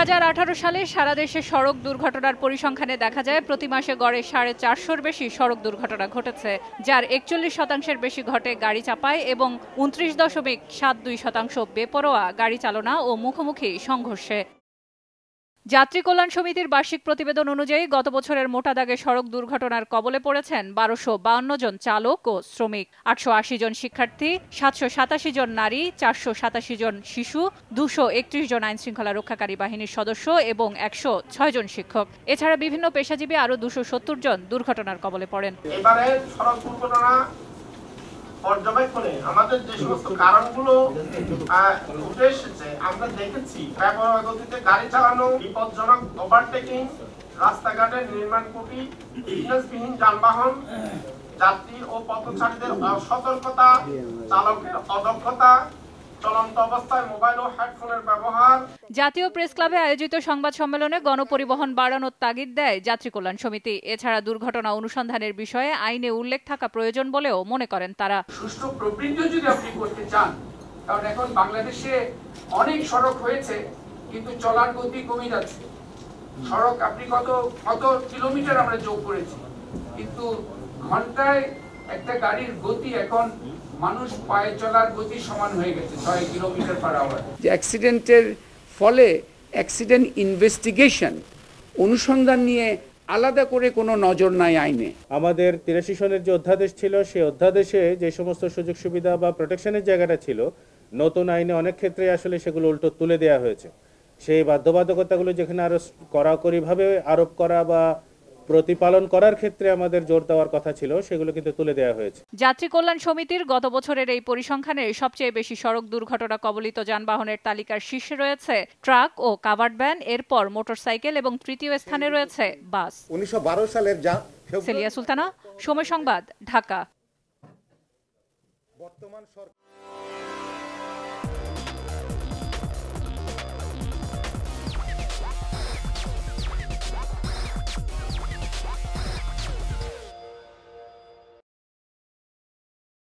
2018 সালে সারা দেশে সড়ক দুর্ঘটনার পরিসংখ্যানে দেখা যায় প্রতি মাসে গড়ে 450-র বেশি সড়ক দুর্ঘটনা ঘটেছে, যার 41% বেশি ঘটে গাড়ি চাপায় এবং 29.72% বেপরোয়া গাড়ি চালনা ও মুখোমুখি সংঘর্ষে। যাত্রী কল্যাণ সমিতির বার্ষিক প্রতিবেদন অনুযায়ী গত বছরের মোটা দাগে সড়ক দুর্ঘটনার কবলে পড়েছেন 1252 জন চালক ও শ্রমিক, 880 জন শিক্ষার্থী, 787 জন নারী, 487 জন শিশু, 231 জন আইনশৃঙ্খলা রক্ষাকারী বাহিনীর সদস্য এবং 106 জন শিক্ষক। এছাড়া বিভিন্ন পেশাজীবী আরও 270 জন দুর্ঘটনার কবলে পড়েন। এবারে সড়ক দুর্ঘটনা পর্যবেক্ষণে আমাদের যে সমস্ত কারণগুলো উঠে এসেছে, আমরা দেখেছি ব্যাপক গতিতে গাড়ি চালানো, বিপজ্জনক ওভারটেকিং, রাস্তাঘাটের নির্মাণ ত্রুটি, ফিটনেসবিহীন যানবাহন, যাত্রী ও পথচারীদের অসতর্কতা, চালকের অদক্ষতা, চলন্ত অবস্থায় মোবাইল ও হেডফোনের ব্যবহার। জাতীয় প্রেস ক্লাবে আয়োজিত সংবাদ সম্মেলনে গণপরিবহন বাড়ানোর তাগিদ দেয় যাত্রী কল্যাণ সমিতি। এছাড়া দুর্ঘটনা অনুসন্ধানের বিষয়ে আইনে উল্লেখ থাকা প্রয়োজন বলেও মনে করেন তারা। সুষ্ঠু প্রবৃদ্ধি যদি আপনি করতে চান, কারণ এখন বাংলাদেশে অনেক সড়ক হয়েছে কিন্তু চলার গতি কমে যাচ্ছে। সড়ক আপনি কত কিলোমিটার আমরা যোগ করেছি, কিন্তু ঘন্টায় একটা গাড়ির গতি এখন মানুষ পায়ে চলার গতি সমান হয়ে গেছে 6 কিলোমিটার/আওয়ার। যে অ্যাক্সিডেন্টের ফলে অ্যাক্সিডেন্ট ইনভেস্টিগেশন অনুসন্ধান নিয়ে আলাদা করে কোনো নজর নাই আইনে। আমাদের 83 সনের যে অধ্যাদেশ ছিল, সেই অধ্যাদেশে যে সমস্ত সুযোগ সুবিধা বা প্রোটেকশনের জায়গাটা ছিল, নতুন আইনে অনেক ক্ষেত্রে আসলে সেগুলো উল্টো তুলে দেওয়া হয়েছে। সেই বাধ্যবাধকতাগুলো যেখানে আরো কড়াকড়িভাবে আরোপ করা বা প্রতিপালন করার ক্ষেত্রে আমাদের জোর দেওয়ার কথা ছিল, সেগুলো কিন্তু তুলে দেওয়া হয়েছে। যাত্রী কল্যাণ সমিতির গত বছরের এই পরিসংখ্যানে সবচেয়ে বেশি সড়ক দুর্ঘটনা কবলিত যানবাহনের তালিকার শীর্ষে রয়েছে ট্রাক ও কাভার্ড ভ্যান, এরপর মোটরসাইকেল এবং তৃতীয় স্থানে রয়েছে বাস। 1912 সালের সেলিয়া সুলতানা, সময় সংবাদ, ঢাকা। বর্তমান সরকার